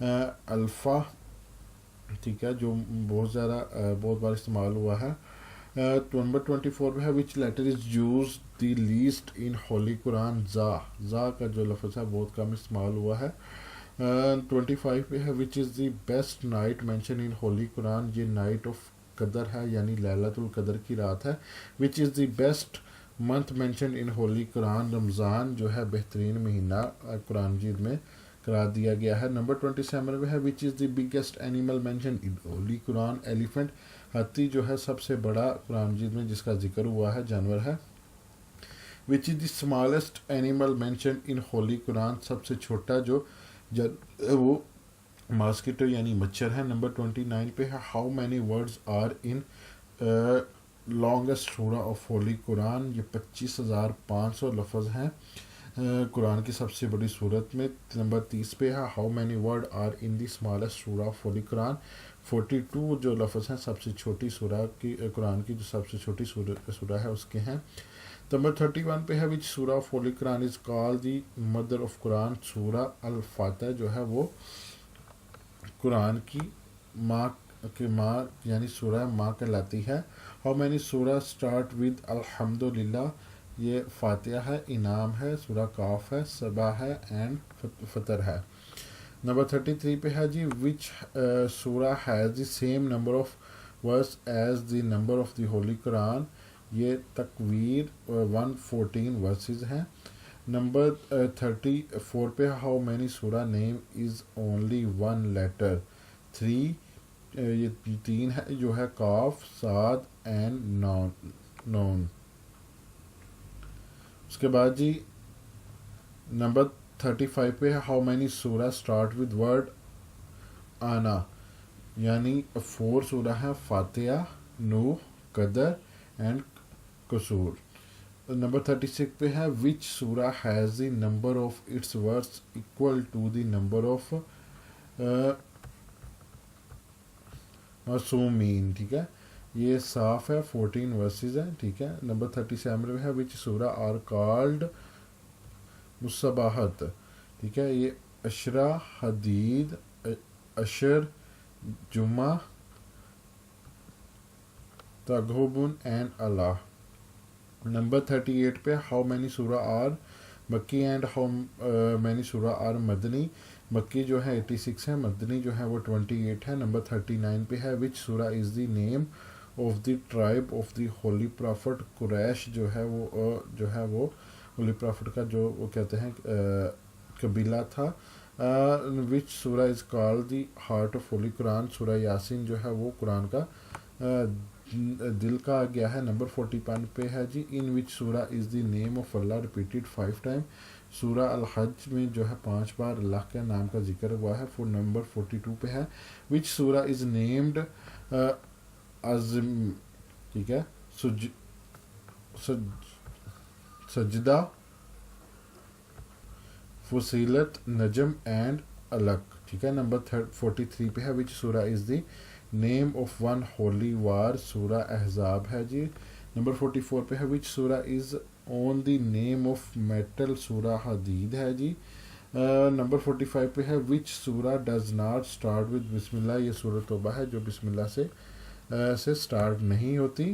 Alpha, ٹھیک ہے، جو بہت بار استعمال ہوا ہے. نمبر 24 پہ ہے which letter is used the least in Holi Quran. زا کا جو لفظ ہے بہت کم استعمال ہوا ہے. 25 پہ ہے which is the best night mentioned in Holi Quran. یہ نائٹ آف قدر ہے یعنی لیلۃ القدر کی رات ہے. Which is the best month mentioned in Holi Quran. رمضان جو ہے بہترین مہینہ قرآن مجید میں قرار دیا گیا ہے. نمبر 27 پہ ہے which is the biggest animal mentioned in Holi Quran. Elephant, ہاتھی جو ہے سب سے بڑا قرآن مجید میں جس کا ذکر ہوا ہے جانور ہے. Which is the smallest animal mentioned in Holi Quran. سب سے چھوٹا جو وہ ماسکیٹو یعنی مچھر ہے. نمبر 29 پہ ہے how many words are in longest سورہ آف ہولی قرآن. یہ 25,500 لفظ ہیں قرآن کی سب سے بڑی صورت میں. نمبر 30 پہ ہے how many word are in the smallest سورہ آف ہولی قرآن. 42 جو لفظ ہیں سب سے چھوٹی سورہ کی قرآن کی جو سب سے چھوٹی سورہ ہے اس کے ہیں. نمبر 31 پہ ہے وچ سورہ of Holi Quran is called the mother of Quran. سورہ الفاتح جو ہے وہ قرآن کی ماں یعنی سورہ ماں کہلاتی ہے. ہاؤ مینی سورہ اسٹارٹ ود الحمد للہ. یہ فاتحہ ہے، انعام ہے، سورہ کاف ہے، سبا ہے اینڈ فطر ہے. نمبر 33 پہ ہے جی وچ سورہ has the same number of verse as the number of the holy Quran. یہ تکویر 114 ورسز ہیں. نمبر 34 پہ ہاؤ مینی سورہ نیم از اونلی ون لیٹر. 3 یہ 3 ہے جو ہے کاف، صاد اینڈ نون. اس کے بعد جی نمبر 35 پہ ہے ہاؤ مینی سورہ اسٹارٹ ود ورڈ آنا. یعنی 4 سورہ ہیں فاتحہ، نوح، قدر اینڈ قصور. نمبر 36 پہ ہے وچ سورہ has the number of its verse equal to the number of معصومین. ٹھیک ہے، یہ صاف ہے، 14 ورسز ہیں. ٹھیک ہے. نمبر 37 پہ ہے وچ سورہ آر کالڈ مصباحت. ٹھیک ہے، یہ اشرا، حدید، اشر، جمعہ، تغابن اینڈ اللہ. نمبر 38 پہ ہاؤ مینی سورہ آر مکی اینڈ ہاؤ مینی سورہ آر مدنی. مکی جو ہے 86 ہے، مدنی جو ہے وہ 28 ہے. نمبر 39 پہ ہے وچ سورہ is the name of the tribe of the holy prophet. قریش جو ہے وہ ہولی پرافٹ کا جو وہ کہتے ہیں قبیلہ تھا. وچ سورہ از called the heart of holy Quran. سورہ یاسین جو ہے وہ قرآن کا دل کا گیا ہے. نمبر 41 پہ ہے جی ان وچ سورہ is the name of Allah repeated 5 time. سورہ الحج میں جو ہے 5 بار اللہ کے نام کا ذکر ہوا ہے. نمبر 42 پہ ہے وچ سورہ از نیمڈ عظم. ٹھیک ہے، سجدہ، فصیلت، نجم اینڈ علق. ٹھیک ہے. نمبر 43 پہ ہے وچ سورہ is the name of one Holi وار. سورہ احزاب ہے جی. نمبر 44 پہ ہے وچ سورہ از اون دی نیم آف میٹل. سورہ حدید ہے جی. نمبر 45 پہ ہے وچ سورہ ڈز ناٹ اسٹارٹ ود بسم اللہ. یہ سورہ توبہ ہے جو بسم اللہ سے اسٹارٹ نہیں ہوتی.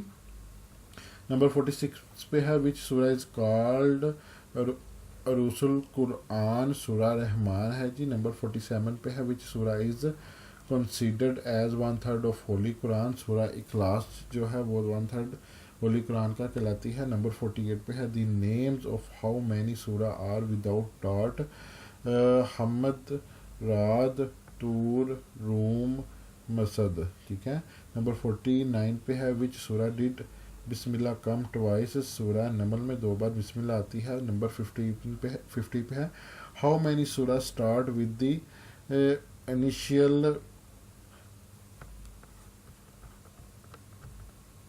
نمبر 46 پہ ہے وچ سورہ از کالڈ عروس القرآن. سورہ رحمان ہے جی. نمبر 47 پہ ہے وچ سورہ is considered as 1/3 of Holi Quran. سورہ اخلاص جو ہے وہ 1/3 ہولی قرآن کا کہلاتی ہے. نمبر 48 پہ ہے the names of how many سورہ آر وداؤٹ ڈاٹ. حمد، رعد، طور، روم، مسد. ٹھیک ہے. نمبر 49 پہ ہے وچ سورہ ڈڈ بسم اللہ کم ٹوائس. سورہ نمل میں 2 بار بسم اللہ آتی ہے. نمبر 50 پہ ہے ہاؤ مینی سورہ اسٹارٹ ود دی انیشیل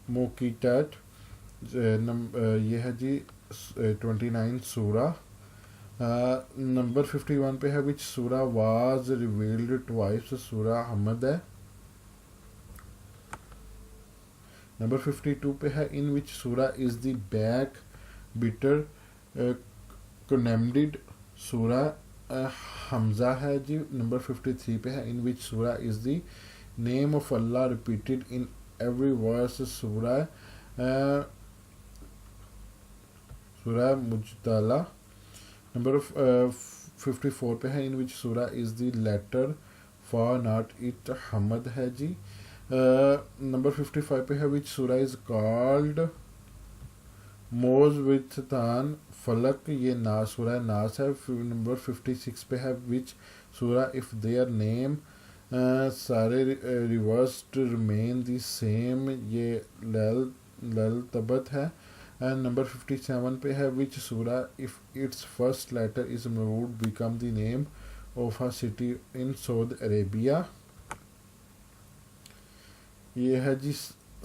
موکیٹیٹ. یہ ہے جی 29 سورہ. نمبر 51 پہ ہے وچ سورہ واز ریویلڈ ٹوائس. سورہ حمد ہے. نمبر 52 پہ ہے ان وچ سورہ از دی بیک بیٹر کنیمڈڈ. سورہ حمزہ ہے جی نمبر 53 پہ ہے ان وچ سورہ is the name of Allah repeated in every verse سورہ مجدلہ نمبر 54 پہ ہے ان وچ سورہ is the letter for not at حمد ہے جی نمبر 55 پہ ہے وچ سورہ از کالڈ موز وتھ تان فلک یہ ناس سورہ ناس ہے نمبر 56 پہ ہے وچ سورہ اف دیئر نیم سارے ریورسڈ ریمین دی سیم یہ لل تبت ہے اینڈ نمبر 57 پہ ہے وچ سورہ if its first letter is removed become the name of a city in Saudi Arabia یہ ہے جی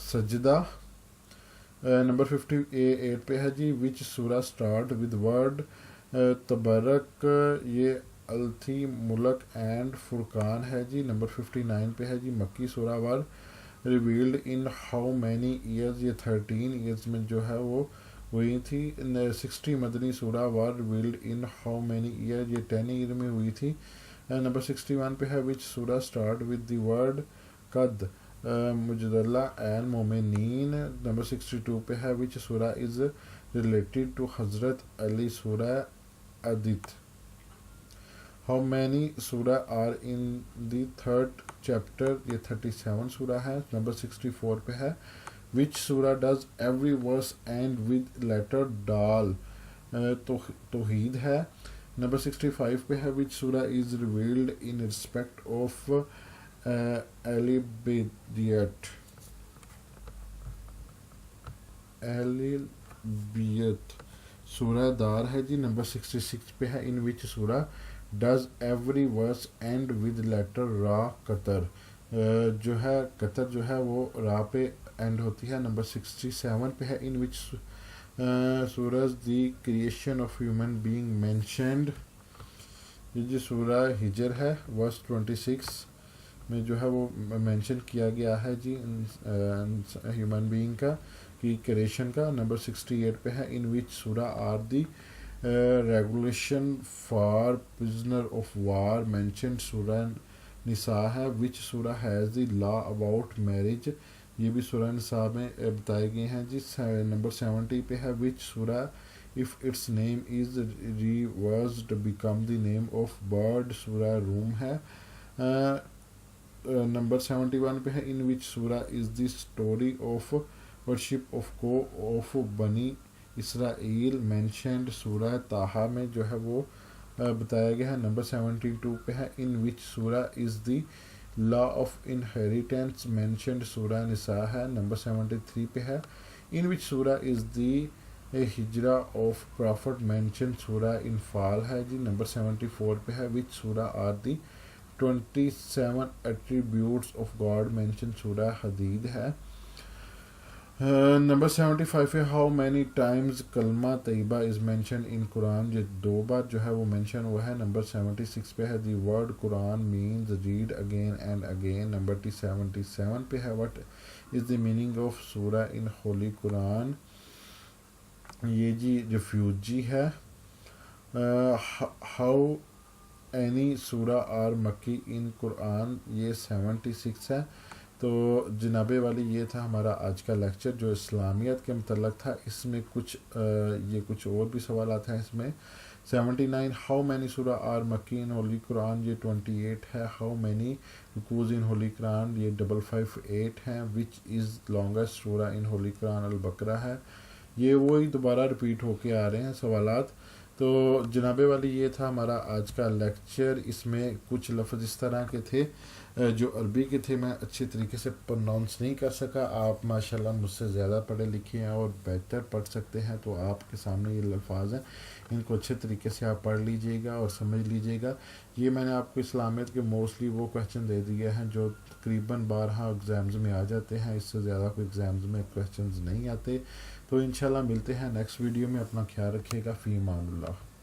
سجدہ نمبر 58 پہ ہے جی وچ سورہ اسٹارٹ ود ورڈ تبرک یہ التھی ملک اینڈ فرقان ہے جی نمبر 59 پہ ہے جی مکی سورہ were revealed in how many years یہ 13 ایئرز میں جو ہے وہ ہوئی تھی 60 مدنی سورہ were revealed in how many year یہ 10 ایئر میں ہوئی تھی نمبر 61 پہ ہے وچ سورہ اسٹارٹ ود دی ورڈ قد مجدلہ اینڈ مومنین نمبر 62 پہ ہے وچ سورہ از ریلیٹڈ ٹو حضرت علی سورہ عدت ہاؤ مینی سورہ are in the third chapter یہ 37 سورہ ہے نمبر 64 پہ ہے وچ سورہ does every verse end with letter ڈال توحید ہے نمبر 65 پہ ہے وچ سورہ is revealed in respect of ایلیبیت سورہ دار ہے جی نمبر 66 پہ ہے ان وچ سورہ does every verse end with letter را قطر جو ہے قطر جو ہے وہ را پہ اینڈ ہوتی ہے نمبر 67 پہ ہے ان وچ سورج the creation of human being mentioned یہ جی سورہ ہجر ہے ورس 26 میں جو ہے وہ مینشن کیا گیا ہے جی ہیومن بینگ کا کی کریشن کا نمبر 68 پہ ہے ان وچ سورہ are the regulation for prisoner of war mentioned سورہ نساء ہے وچ سورہ has the law about marriage یہ بھی سورہ نساء میں بتائے گئے ہیں جی نمبر 70 پہ ہے وچ سورہ if it's name is reversed become the name of bird سورہ روم ہے نمبر 71 پہ ہے ان وچ سورہ is the story of worship of cow of بنی اسرائیل مینشنڈ سورہ طٰہٰ میں جو ہے وہ بتایا گیا ہے نمبر 72 پہ ہے ان وچ سورہ is the law of inheritance mentioned سورہ نساء ہے نمبر 73 پہ ہے ان وچ سورہ is the ہجرہ of profit mentioned سورہ انفال ہے جی نمبر 74 پہ ہے وچ سورہ are the 27 attributes of God mention سورہ حدید ہے نمبر 75 ہے ہاؤ مینی ٹائمز کلمہ طیبہ از مینشن ان قرآن یہ 2 بار جو ہے وہ مینشن ہوا ہے نمبر 76 پہ ہے the word Quran means read again and again number 77 پہ ہے what is the meaning of سورہ ان ہولی قرآن یہ جی ریفیوجی ہے ہاؤ اینی سورہ آر مکی ان قرآن یہ 76 ہے تو جناب والی یہ تھا ہمارا آج کا لیکچر جو اسلامیت کے متعلق تھا اس میں کچھ اور بھی سوالات ہیں اس میں 79 ہاؤ مینی سورہ آر مکی ان ہولی قرآن یہ 28 ہے how many رکوز in Holi Quran یہ 558 ہیں وچ از لانگسٹ سورہ ان ہولی قرآن البقرہ ہے یہ وہی دوبارہ ریپیٹ ہو کے آ رہے ہیں سوالات تو جناب والی یہ تھا ہمارا آج کا لیکچر اس میں کچھ لفظ اس طرح کے تھے جو عربی کے تھے میں اچھے طریقے سے پروناؤنس نہیں کر سکا آپ ماشاءاللہ مجھ سے زیادہ پڑھے لکھے ہیں اور بہتر پڑھ سکتے ہیں تو آپ کے سامنے یہ الفاظ ہیں ان کو اچھے طریقے سے آپ پڑھ لیجئے گا اور سمجھ لیجئے گا یہ میں نے آپ کو اسلامیت کے موسٹلی وہ کویسچن دے دیے ہیں جو تقریباً 12 ایگزامز میں آ جاتے ہیں اس سے زیادہ کوئی ایگزامز میں کویسچنز نہیں آتے تو انشاءاللہ ملتے ہیں نیکسٹ ویڈیو میں اپنا خیال رکھیے گا فی امان اللہ